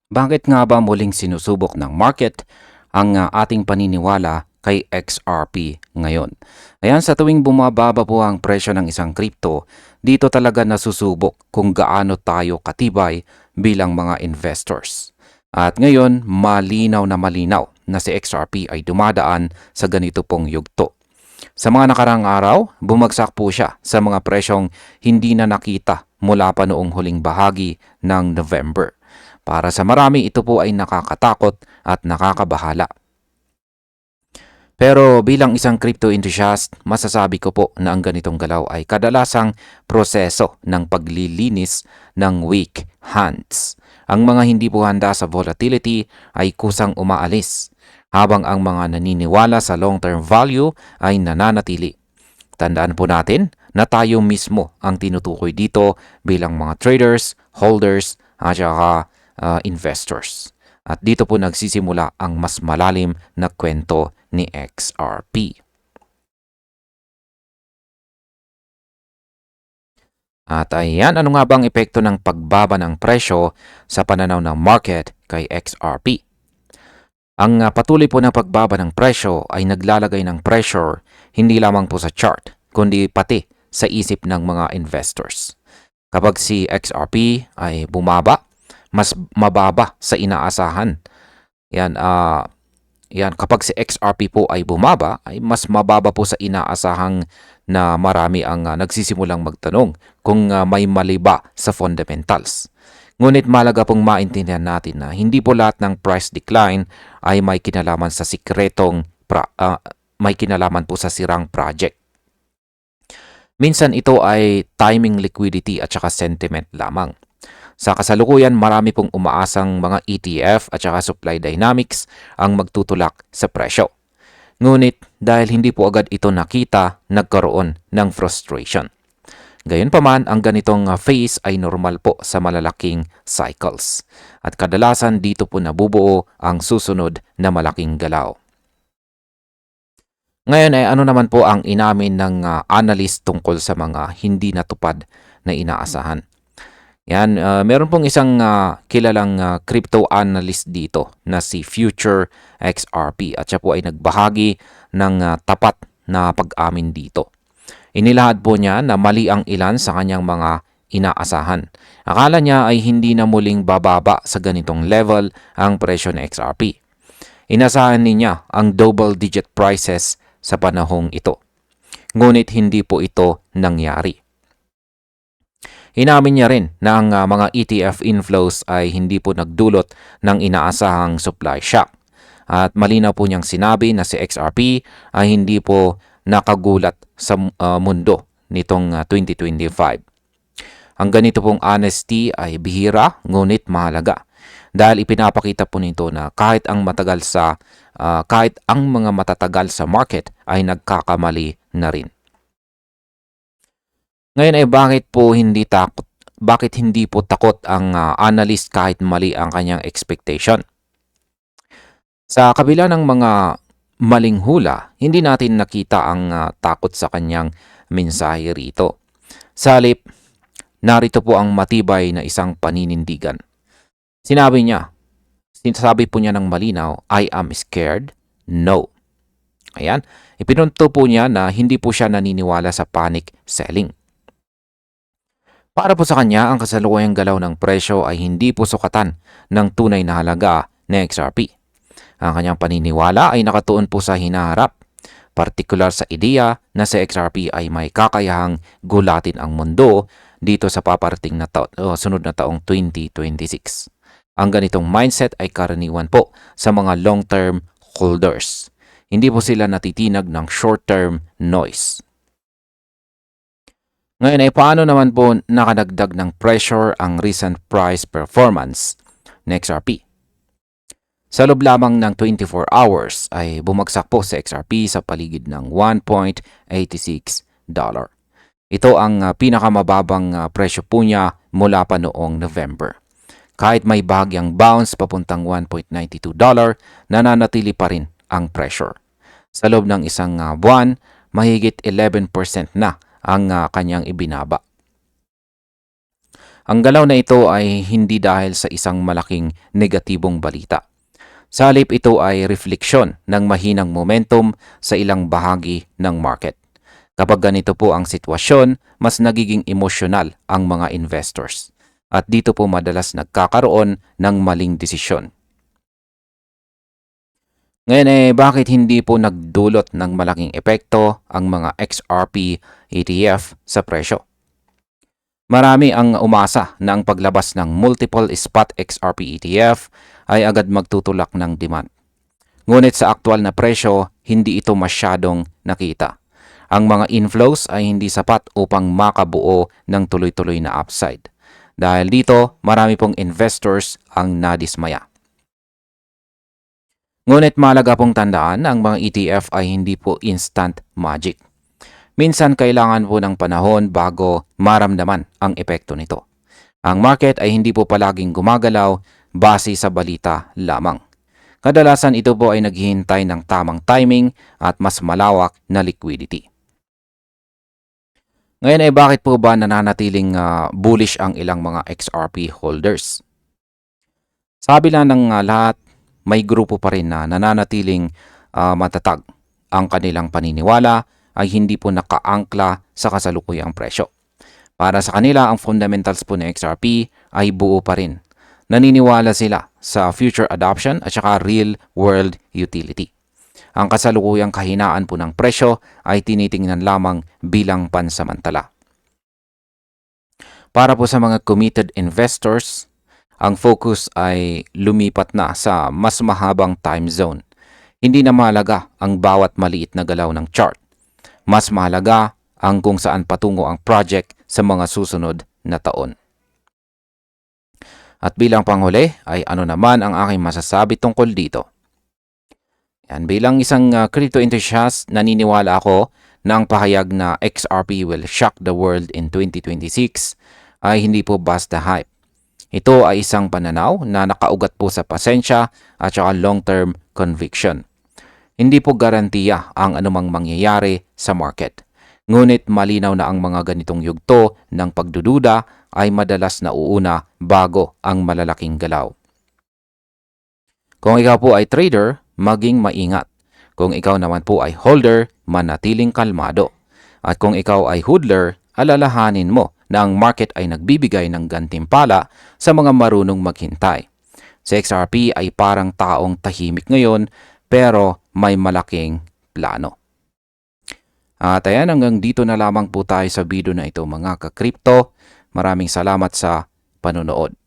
Bakit nga ba muling sinusubok ng market ang ating paniniwala kay XRP ngayon? Ayan, sa tuwing bumababa po ang presyo ng isang crypto, dito talaga nasusubok kung gaano tayo katibay bilang mga investors. At ngayon, malinaw na si XRP ay dumadaan sa ganito pong yugto. Sa mga nakarang araw, bumagsak po siya sa mga presyong hindi na nakita mula pa noong huling bahagi ng November. Para sa marami, ito po ay nakakatakot at nakakabahala. Pero bilang isang crypto enthusiast, masasabi ko po na ang ganitong galaw ay kadalasang proseso ng paglilinis ng weak hands. Ang mga hindi po handa sa volatility ay kusang umaalis, habang ang mga naniniwala sa long-term value ay nananatili. Tandaan po natin na tayo mismo ang tinutukoy dito bilang mga traders, holders, at saka investors. At dito po nagsisimula ang mas malalim na kwento ni XRP. At ayan, ano nga bang epekto ng pagbaba ng presyo sa pananaw ng market kay XRP? Ang patuloy po na pagbaba ng presyo ay naglalagay ng pressure hindi lamang po sa chart, kundi pati sa isip ng mga investors. Kapag si XRP ay bumaba, mas mababa sa inaasahan. Yan, kapag si XRP po ay bumaba, ay mas mababa po sa inaasahang na marami ang nagsisimulang magtanong kung may mali ba sa fundamentals. Ngunit malaga pong maintindihan natin na hindi po lahat ng price decline ay may kinalaman sa may kinalaman po sa sirang project. Minsan ito ay timing, liquidity at saka sentiment lamang. Sa kasalukuyan, marami pong umaasang mga ETF at saka supply dynamics ang magtutulak sa presyo. Ngunit dahil hindi po agad ito nakita, nagkaroon ng frustration. Gayunpaman, ang ganitong phase ay normal po sa malalaking cycles. At kadalasan dito po nabubuo ang susunod na malaking galaw. Ngayon ay ano naman po ang inamin ng analyst tungkol sa mga hindi natupad na inaasahan. Yan, meron pong isang kilalang crypto analyst dito na si Future XRP at siya po ay nagbahagi ng tapat na pag-amin dito. Inilahad po niya na mali ang ilan sa kanyang mga inaasahan. Akala niya ay hindi na muling bababa sa ganitong level ang presyo ng XRP. Inasahan niya ang double-digit prices sa panahong ito. Ngunit hindi po ito nangyari. Inamin niya rin na ang mga ETF inflows ay hindi po nagdulot ng inaasahang supply shock. At malinaw po niyang sinabi na si XRP ay hindi po nakagulat sa mundo nitong 2025. Ang ganito pong honesty ay bihira ngunit mahalaga dahil ipinapakita po nito na kahit ang mga matatagal sa market ay nagkakamali na rin. Ngayon ay bakit hindi po takot ang analyst kahit mali ang kanyang expectation? Sa kabila ng mga maling hula, hindi natin nakita ang takot sa kanyang mensahe rito. Sa halip, narito po ang matibay na isang paninindigan. Sinasabi po niya ng malinaw, I am scared, no. Ayan, ipinunto po niya na hindi po siya naniniwala sa panic selling. Para po sa kanya, ang kasalukuyang galaw ng presyo ay hindi po sukatan ng tunay na halaga ng XRP. Ang kanyang paniniwala ay nakatuon po sa hinaharap, partikular sa ideya na si XRP ay may kakayahang gulatin ang mundo dito sa paparating na sunod na taong 2026. Ang ganitong mindset ay karaniwan po sa mga long-term holders. Hindi po sila natitinag ng short-term noise. Ngayon ay paano naman po nakadagdag ng pressure ang recent price performance ng XRP? Sa loob lamang ng 24 hours ay bumagsak po si XRP sa paligid ng $1.86. Ito ang pinakamababang presyo po niya mula pa noong November. Kahit may bahagyang bounce papuntang $1.92, nananatili pa rin ang pressure. Sa loob ng isang buwan, mahigit 11% na ang kanyang ibinaba. Ang galaw na ito ay hindi dahil sa isang malaking negatibong balita. Sa halip ito ay refleksyon ng mahinang momentum sa ilang bahagi ng market. Kapag ganito po ang sitwasyon, mas nagiging emosyonal ang mga investors. At dito po madalas nagkakaroon ng maling desisyon. Ngayon bakit hindi po nagdulot ng malaking epekto ang mga XRP ETF sa presyo? Marami ang umasa na ang paglabas ng multiple spot XRP ETF ay agad magtutulak ng demand. Ngunit sa aktual na presyo, hindi ito masyadong nakita. Ang mga inflows ay hindi sapat upang makabuo ng tuloy-tuloy na upside. Dahil dito, marami pong investors ang nadismaya. Ngunit mahalaga pong tandaan na ang mga ETF ay hindi po instant magic. Minsan kailangan po ng panahon bago maramdaman ang epekto nito. Ang market ay hindi po palaging gumagalaw base sa balita lamang. Kadalasan ito po ay naghihintay ng tamang timing at mas malawak na liquidity. Ngayon bakit po ba nananatiling bullish ang ilang mga XRP holders? Sabi lang ng lahat, may grupo pa rin na nananatiling matatag. Ang kanilang paniniwala ay hindi po nakaangkla sa kasalukuyang presyo. Para sa kanila, ang fundamentals po ng XRP ay buo pa rin. Naniniwala sila sa future adoption at saka real world utility. Ang kasalukuyang kahinaan po ng presyo ay tinitingnan lamang bilang pansamantala. Para po sa mga committed investors, ang focus ay lumipat na sa mas mahabang time zone. Hindi na mahalaga ang bawat maliit na galaw ng chart. Mas mahalaga ang kung saan patungo ang project sa mga susunod na taon. At bilang panghuli ay ano naman ang aking masasabi tungkol dito? Bilang isang crypto enthusiast, naniniwala ako na ang pahayag na XRP will shock the world in 2026 ay hindi po basta hype. Ito ay isang pananaw na nakaugat po sa pasensya at saka long-term conviction. Hindi po garantiya ang anumang mangyayari sa market. Ngunit malinaw na ang mga ganitong yugto ng pagdududa ay madalas nauuna bago ang malalaking galaw. Kung ikaw po ay trader, maging maingat. Kung ikaw naman po ay holder, manatiling kalmado. At kung ikaw ay hodler, alalahanin mo na ang market ay nagbibigay ng gantimpala sa mga marunong maghintay. Sa XRP ay parang taong tahimik ngayon pero may malaking plano. At ayan, hanggang dito na lamang po tayo sa video na ito mga ka-crypto. Maraming salamat sa panonood.